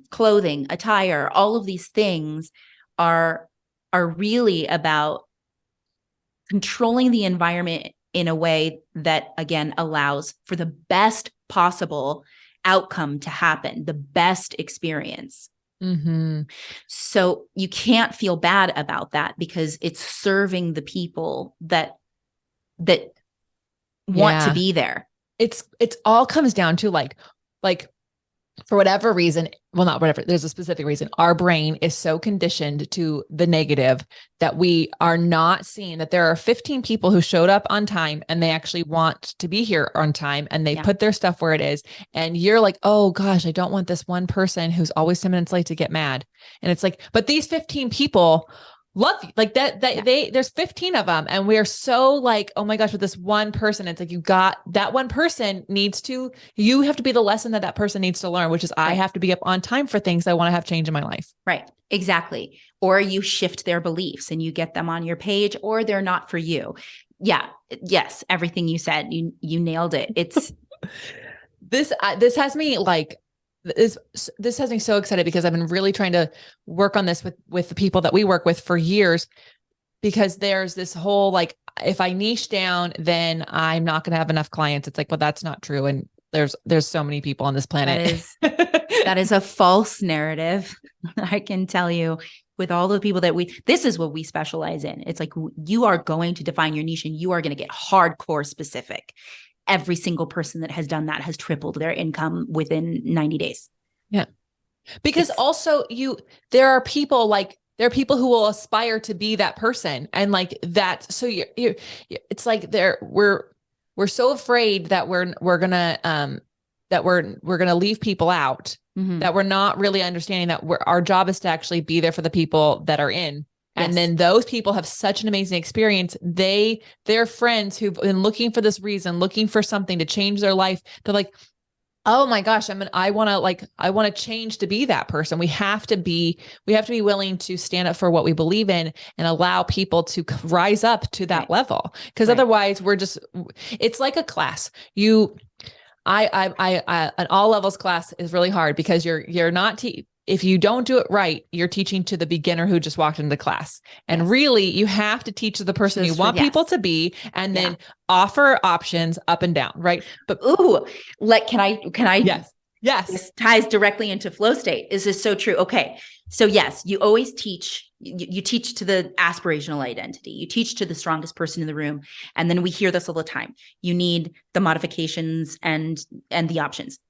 clothing, attire, all of these things are really about controlling the environment in a way that, again, allows for the best possible outcome to happen, the best experience. So you can't feel bad about that because it's serving the people that want to be there. It's all comes down to like for whatever reason, well, not whatever, there's a specific reason, our brain is so conditioned to the negative that we are not seeing that there are 15 people who showed up on time and they actually want to be here on time and they put their stuff where it is. And you're like, oh gosh, I don't want this one person who's always 10 minutes late to get mad. And it's like, but these 15 people love you. Like there's 15 of them. And we're so like, oh my gosh, with this one person, it's like, you got that one person you have to be the lesson that person needs to learn, which is I have to be up on time for things I want to have change in my life. Right. Exactly. Or you shift their beliefs and you get them on your page, or they're not for you. Yeah. Yes. Everything you said, you nailed it. It's this has me like, this has me so excited because I've been really trying to work on this with the people that we work with for years, because there's this whole, like, if I niche down, then I'm not going to have enough clients. It's like, well, that's not true. And there's so many people on this planet. That is a false narrative. I can tell you, with all the people that this is what we specialize in. It's like, you are going to define your niche and you are going to get hardcore specific. Every single person that has done that has tripled their income within 90 days. Yeah. Because also there are people who will aspire to be that person. And like that. So it's like we're so afraid that we're going to leave people out, that we're not really understanding that our job is to actually be there for the people that are in. And then those people have such an amazing experience. Their friends who've been looking for this reason, looking for something to change their life. They're like, oh my gosh, I want to change to be that person. We have to be willing to stand up for what we believe in and allow people to rise up to that level. Because otherwise it's like a class. An all levels class is really hard because you're not, if you don't do it right, you're teaching to the beginner who just walked into the class. And really you have to teach the person you want people to be, and then offer options up and down. Right. But can I, yes. This ties directly into flow state. Is this so true? Okay. So yes, you always teach, you teach to the aspirational identity. You teach to the strongest person in the room. And then we hear this all the time. You need the modifications and the options.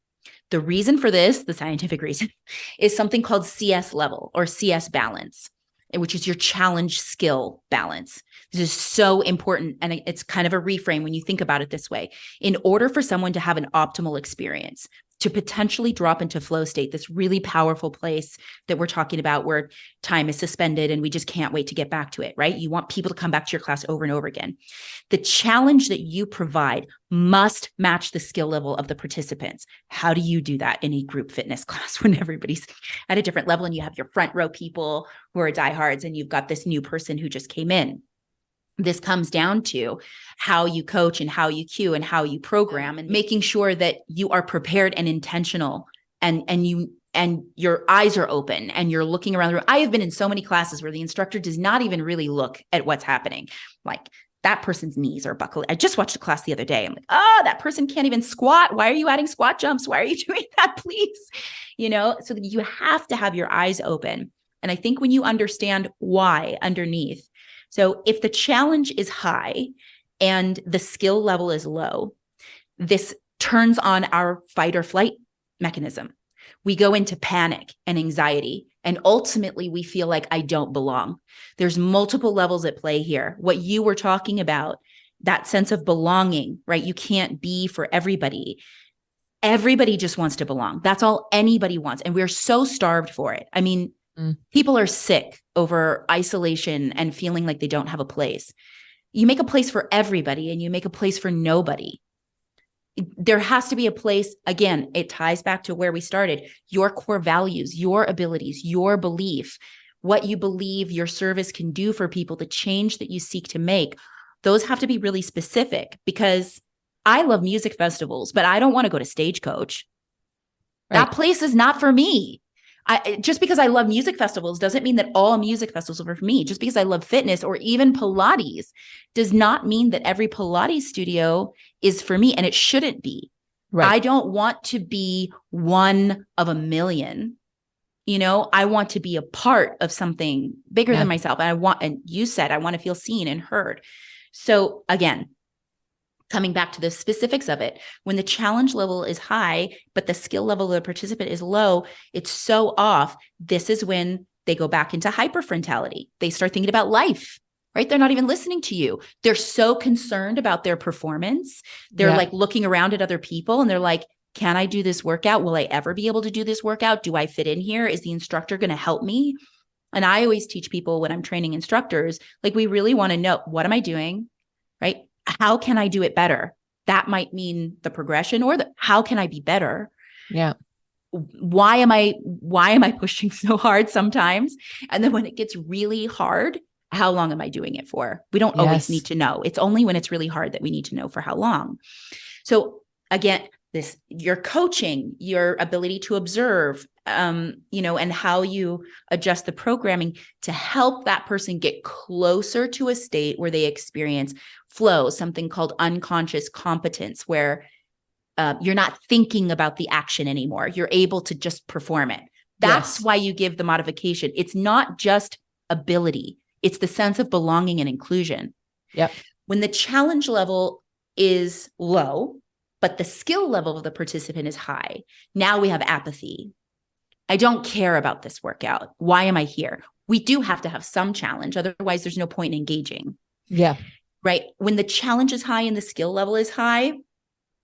The reason for this, the scientific reason, is something called CS level or CS balance, which is your challenge skill balance. This is so important. And it's kind of a reframe when you think about it this way. In order for someone to have an optimal experience, to potentially drop into flow state, this really powerful place that we're talking about where time is suspended and we just can't wait to get back to it, right? You want people to come back to your class over and over again. The challenge that you provide must match the skill level of the participants. How do you do that in a group fitness class when everybody's at a different level and you have your front row people who are diehards and you've got this new person who just came in? This comes down to how you coach and how you cue and how you program, and making sure that you are prepared and intentional and your eyes are open and you're looking around the room. I have been in so many classes where the instructor does not even really look at what's happening. Like, that person's knees are buckled. I just watched a class the other day. I'm like, oh, that person can't even squat. Why are you adding squat jumps? Why are you doing that, please? So you have to have your eyes open. And I think when you understand why underneath, so if the challenge is high and the skill level is low, this turns on our fight or flight mechanism. We go into panic and anxiety, and ultimately we feel like I don't belong. There's multiple levels at play here. What you were talking about, that sense of belonging, right? You can't be for everybody. Everybody just wants to belong. That's all anybody wants. And we're so starved for it. I mean, people are sick over isolation and feeling like they don't have a place. You make a place for everybody and you make a place for nobody. There has to be a place. Again, it ties back to where we started. Your core values, your abilities, your belief, what you believe your service can do for people, the change that you seek to make. Those have to be really specific, because I love music festivals, but I don't want to go to Stagecoach. Right. That place is not for me. Just because I love music festivals doesn't mean that all music festivals are for me. Just because I love fitness or even Pilates does not mean that every Pilates studio is for me, and it shouldn't be. Right. I don't want to be one of a million. I want to be a part of something bigger than myself. And you said, I want to feel seen and heard. So again, coming back to the specifics of it, when the challenge level is high, but the skill level of the participant is low, it's so off. This is when they go back into hyperfrontality. They start thinking about life, right? They're not even listening to you. They're so concerned about their performance. They're like looking around at other people and they're like, can I do this workout? Will I ever be able to do this workout? Do I fit in here? Is the instructor going to help me? And I always teach people when I'm training instructors, like, we really want to know, what am I doing? Right? How can I do it better? That might mean the progression, or how can I be better? Yeah. Why am I pushing so hard sometimes? And then when it gets really hard, how long am I doing it for? We don't always need to know. It's only when it's really hard that we need to know for how long. So again, your coaching, your ability to observe, and how you adjust the programming to help that person get closer to a state where they experience flow, something called unconscious competence, where you're not thinking about the action anymore. You're able to just perform it. That's why you give the modification. It's not just ability. It's the sense of belonging and inclusion. Yep. When the challenge level is low, but the skill level of the participant is high, now we have apathy. I don't care about this workout. Why am I here? We do have to have some challenge. Otherwise, there's no point in engaging. Yeah. Right. When the challenge is high and the skill level is high,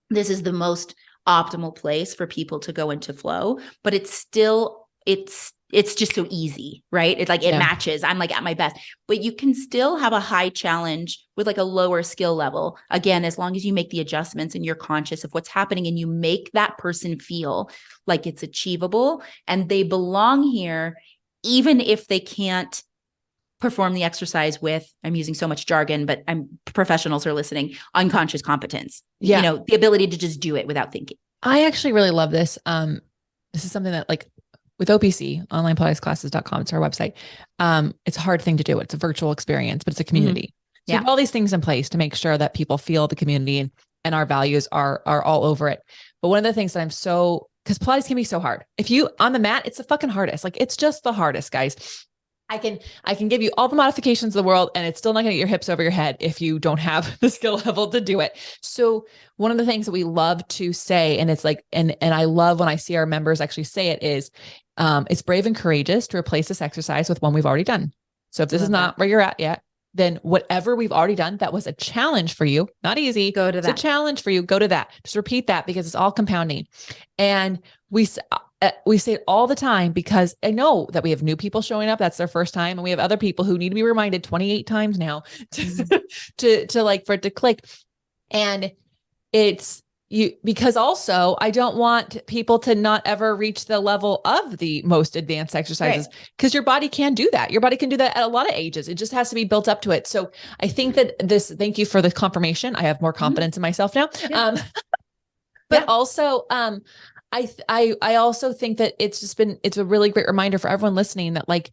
this is the most optimal place for people to go into flow, but it's just so easy, right? It matches. I'm like at my best, but you can still have a high challenge with like a lower skill level. Again, as long as you make the adjustments and you're conscious of what's happening and you make that person feel like it's achievable and they belong here, even if they can't perform the exercise with, I'm using so much jargon, but professionals are listening, unconscious competence. Yeah. The ability to just do it without thinking. I actually really love this. This is something that, like, with OPC, onlinepilatesclasses.com, it's our website. It's a hard thing to do. It's a virtual experience, but it's a community. So you have all these things in place to make sure that people feel the community and our values are all over it. But one of the things that because Pilates can be so hard. If you on the mat, it's the fucking hardest. Like, it's just the hardest, guys. I can give you all the modifications of the world and it's still not going to get your hips over your head if you don't have the skill level to do it. So one of the things that we love to say, and it's like, and I love when I see our members actually say it, is it's brave and courageous to replace this exercise with one we've already done. So if this is not where you're at yet, then whatever we've already done that was a challenge for you, not easy, go to that. It's a challenge for you, go to that. Just repeat that, because it's all compounding. And we say it all the time, because I know that we have new people showing up. That's their first time. And we have other people who need to be reminded 28 times now to like, for it to click. And it's because also I don't want people to not ever reach the level of the most advanced exercises, because your body can do that. Your body can do that at a lot of ages. It just has to be built up to it. So I think that thank you for the confirmation. I have more confidence in myself now. Yeah. But also, I also think that it's a really great reminder for everyone listening that, like,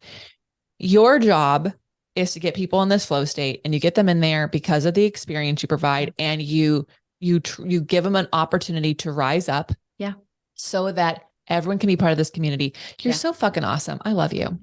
your job is to get people in this flow state, and you get them in there because of the experience you provide, and you give them an opportunity to rise up. Yeah. So that everyone can be part of this community. You're so fucking awesome. I love you.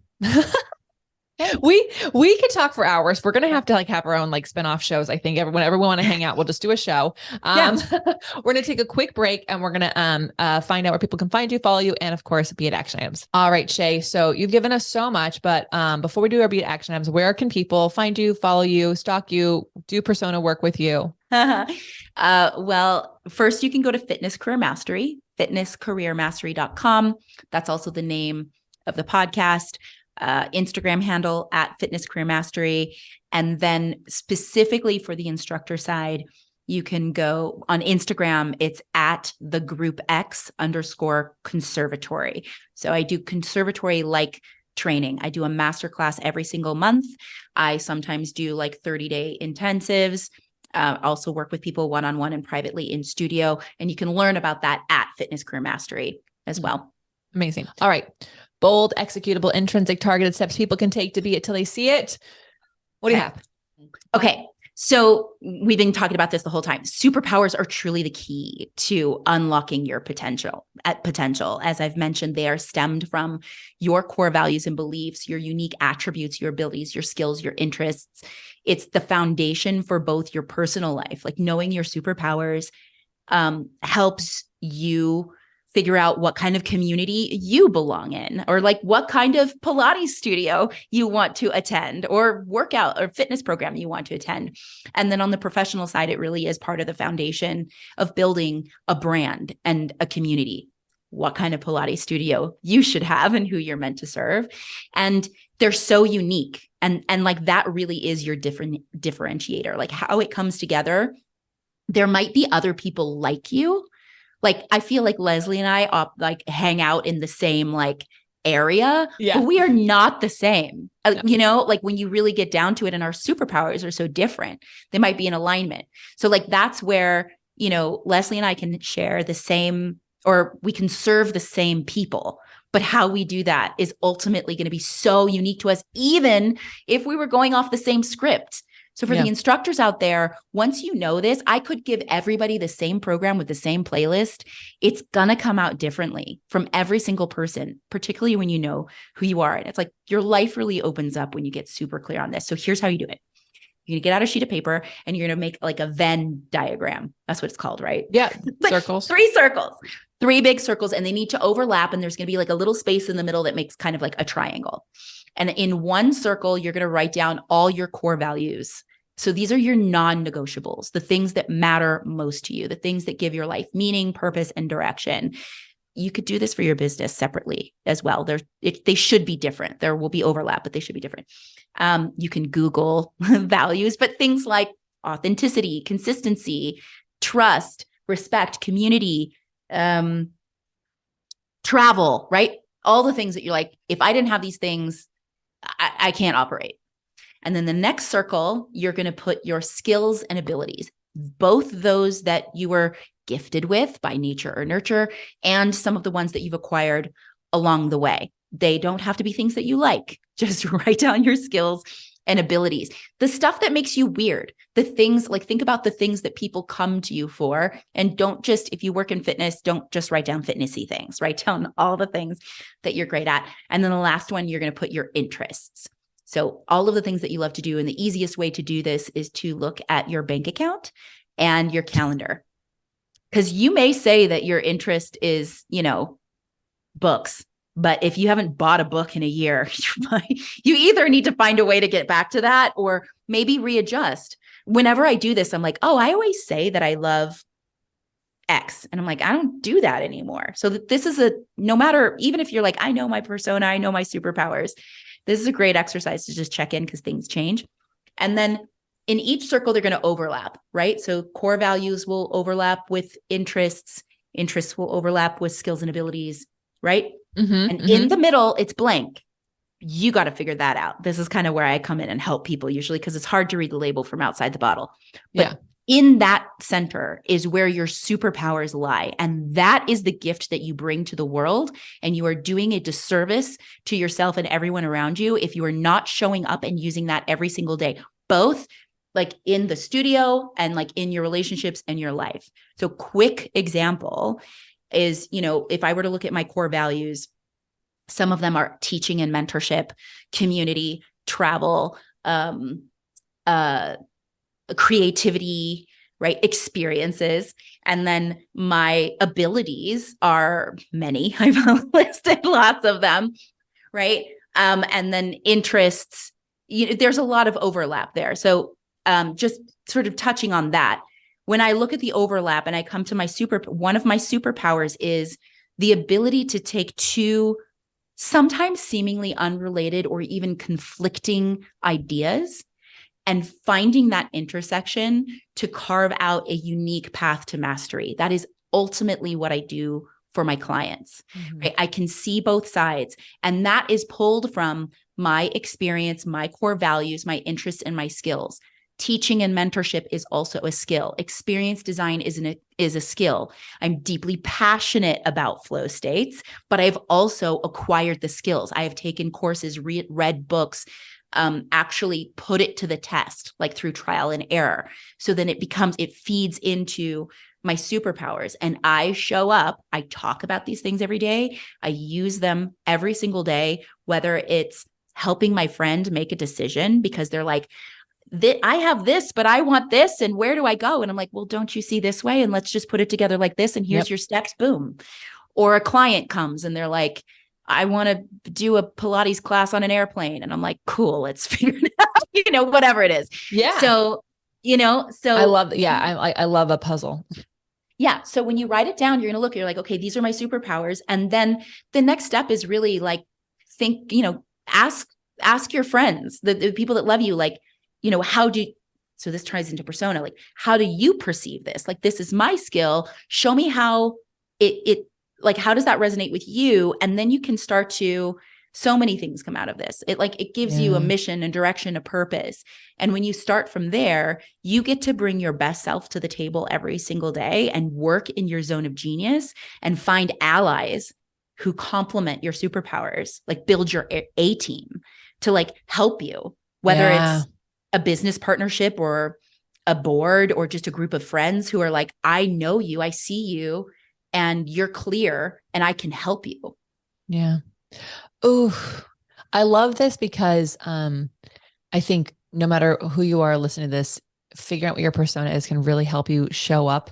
We could talk for hours. We're going to have to have our own spin-off shows. I think whenever we want to hang out, we'll just do a show. We're going to take a quick break, and we're going to find out where people can find you, follow you, and of course, Beit action items. All right, Shay. So you've given us so much, but before we do our Beit action items, where can people find you, follow you, stalk you, do persona work with you? Well, first you can go to Fitness Career Mastery, fitnesscareermastery.com. That's also the name of the podcast. Instagram handle at Fitness Career Mastery. And then specifically for the instructor side, you can go on Instagram. It's at the group X_conservatory. So I do conservatory-like training. I do a masterclass every single month. I sometimes do 30-day intensives. Also work with people one-on-one and privately in studio. And you can learn about that at Fitness Career Mastery as well. Amazing. All right. Bold, executable, intrinsic, targeted steps people can take to be it till they see it. What do you have? Okay. So we've been talking about this the whole time. Superpowers are truly the key to unlocking your potential. As I've mentioned, they are stemmed from your core values and beliefs, your unique attributes, your abilities, your skills, your interests. It's the foundation for both your personal life. Like knowing your superpowers helps you figure out what kind of community you belong in, or like what kind of Pilates studio you want to attend, or workout or fitness program you want to attend. And then on the professional side, it really is part of the foundation of building a brand and a community. What kind of Pilates studio you should have and who you're meant to serve. And they're so unique. And like that really is your different differentiator, like how it comes together. There might be other people like you. Like, I feel like Lesley and I like hang out in the same like area, but we are not the same. You know, like when you really get down to it, and our superpowers are so different, they might be in alignment. So like, that's where, you know, Lesley and I can share the same, or we can serve the same people, but how we do that is ultimately going to be so unique to us, even if we were going off the same script. So for the instructors out there, once you know this, I could give everybody the same program with the same playlist. It's going to come out differently from every single person, particularly when you know who you are. And it's like your life really opens up when you get super clear on this. So here's how you do it. You're going to get out a sheet of paper and you're going to make like a Venn diagram. That's what it's called, right? Yeah. Like circles. 3 big circles, and they need to overlap. And there's going to be like a little space in the middle that makes kind of like a triangle. And in one circle, you're going to write down all your core values. So these are your non-negotiables, the things that matter most to you, the things that give your life meaning, purpose, and direction. You could do this for your business separately as well. They should be different. There will be overlap, but they should be different. You can Google values, but things like authenticity, consistency, trust, respect, community, travel, right? All the things that you're like, if I didn't have these things, I can't operate. And then the next circle, you're going to put your skills and abilities, both those that you were gifted with by nature or nurture, and some of the ones that you've acquired along the way. They don't have to be things that you like. Just write down your skills and abilities. The stuff that makes you weird, the things like, think about the things that people come to you for, and don't just, if you work in fitness, don't just write down fitnessy things, write down all the things that you're great at. And then the last one, you're going to put your interests. So all of the things that you love to do. And the easiest way to do this is to look at your bank account and your calendar. Because you may say that your interest is, you know, books. But if you haven't bought a book in a year, you either need to find a way to get back to that, or maybe readjust. Whenever I do this, I'm like, oh, I always say that I love X. And I'm like, I don't do that anymore. So this is no matter, even if you're like, I know my persona, I know my superpowers, this is a great exercise to just check in because things change. And then in each circle, they're going to overlap, right? So core values will overlap with interests. Interests will overlap with skills and abilities, right? And in the middle, it's blank. You got to figure that out. This is kind of where I come in and help people usually, because it's hard to read the label from outside the bottle. But in that center is where your superpowers lie. And that is the gift that you bring to the world. And you are doing a disservice to yourself and everyone around you if you are not showing up and using that every single day, both like in the studio and like in your relationships and your life. So quick example is, you know, if I were to look at my core values, some of them are teaching and mentorship, community, travel, creativity, right? Experiences. And then my abilities are many. I've listed lots of them, right? And then interests, there's a lot of overlap there. So just sort of touching on that, when I look at the overlap and I come to one of my superpowers is the ability to take two sometimes seemingly unrelated or even conflicting ideas and finding that intersection to carve out a unique path to mastery. That is ultimately what I do for my clients. Right? I can see both sides, and that is pulled from my experience, my core values, my interests, and my skills. Teaching and mentorship is also a skill. Experience design is a skill. I'm deeply passionate about flow states, but I've also acquired the skills. I have taken courses, read books, actually put it to the test, like through trial and error. So then it feeds into my superpowers, and I show up, I talk about these things every day. I use them every single day, whether it's helping my friend make a decision because they're like, I have this, but I want this. And where do I go? And I'm like, well, don't you see this way? And let's just put it together like this. And here's your steps. Boom. Or a client comes and they're like, I want to do a Pilates class on an airplane. And I'm like, cool, let's figure it out, whatever it is. Yeah. So, I love, I love a puzzle. Yeah. So when you write it down, you're going to look, you're like, okay, these are my superpowers. And then the next step is really like, think, ask your friends, the people that love you, like, so this ties into persona, like, how do you perceive this? Like, this is my skill. Show me how like, how does that resonate with you? And then you can start to, so many things come out of this. It gives you a mission and direction, a purpose. And when you start from there, you get to bring your best self to the table every single day and work in your zone of genius and find allies who complement your superpowers, like build your A team to like help you, whether it's a business partnership or a board or just a group of friends who are like, I know you, I see you, and you're clear and I can help you. Yeah. Oh, I love this because I think no matter who you are listening to this, figuring out what your persona is can really help you show up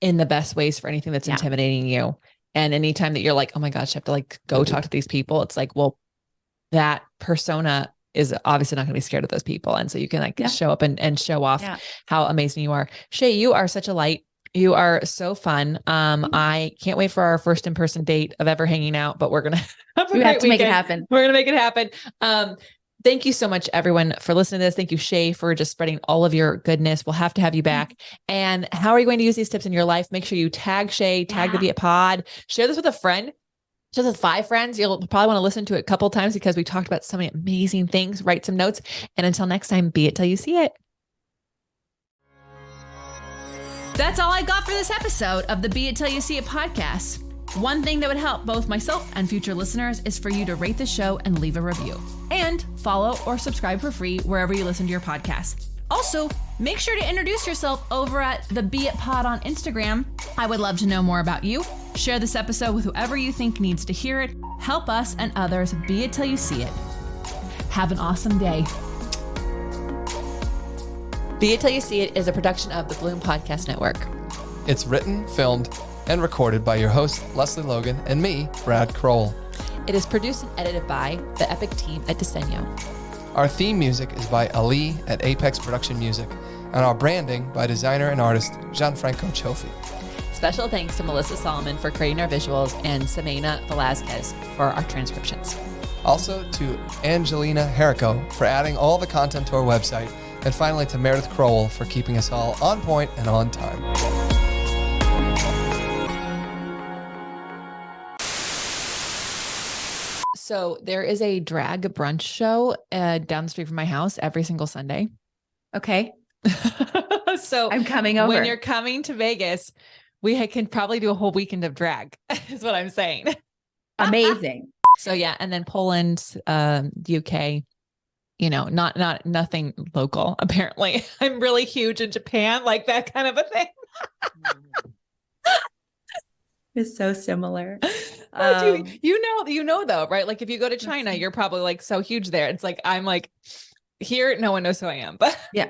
in the best ways for anything that's intimidating you. And anytime that you're like, oh my gosh, I have to like go talk to these people, it's like, well, that persona is obviously not going to be scared of those people. And so you can like show up and show off how amazing you are. Shay, you are such a light. You are so fun. I can't wait for our first in-person date of ever hanging out, but we're going to have to make it happen. We're going to make it happen. Thank you so much, everyone, for listening to this. Thank you, Shay, for just spreading all of your goodness. We'll have to have you back. And how are you going to use these tips in your life? Make sure you tag Shay, tag the Beit Pod, share this with a friend. Just with 5 friends, you'll probably want to listen to it a couple of times because we talked about so many amazing things. Write some notes. And until next time, be it till you see it. That's all I got for this episode of the Be It Till You See It podcast. One thing that would help both myself and future listeners is for you to rate the show and leave a review. And follow or subscribe for free wherever you listen to your podcast. Also, make sure to introduce yourself over at the Be It Pod on Instagram. I would love to know more about you. Share this episode with whoever you think needs to hear it. Help us and others be it till you see it. Have an awesome day. Be It Till You See It is a production of the Bloom Podcast Network. It's written, filmed, and recorded by your host, Lesley Logan, and me, Brad Kroll. It is produced and edited by the epic team at Diseño. Our theme music is by Ali at Apex Production Music, and our branding by designer and artist Gianfranco Cioffi. Special thanks to Melissa Solomon for creating our visuals and Samena Velazquez for our transcriptions. Also to Angelina Herrico for adding all the content to our website, and finally to Meredith Crowell for keeping us all on point and on time. So there is a drag brunch show down the street from my house every single Sunday. Okay. So I'm coming over. When you're coming to Vegas, we can probably do a whole weekend of drag is what I'm saying. Amazing. So yeah. And then Poland, UK, nothing local. Apparently I'm really huge in Japan, like that kind of a thing. It's so similar. You know though, right? Like if you go to China, you're probably like so huge there. It's like, I'm like here, no one knows who I am, but yeah.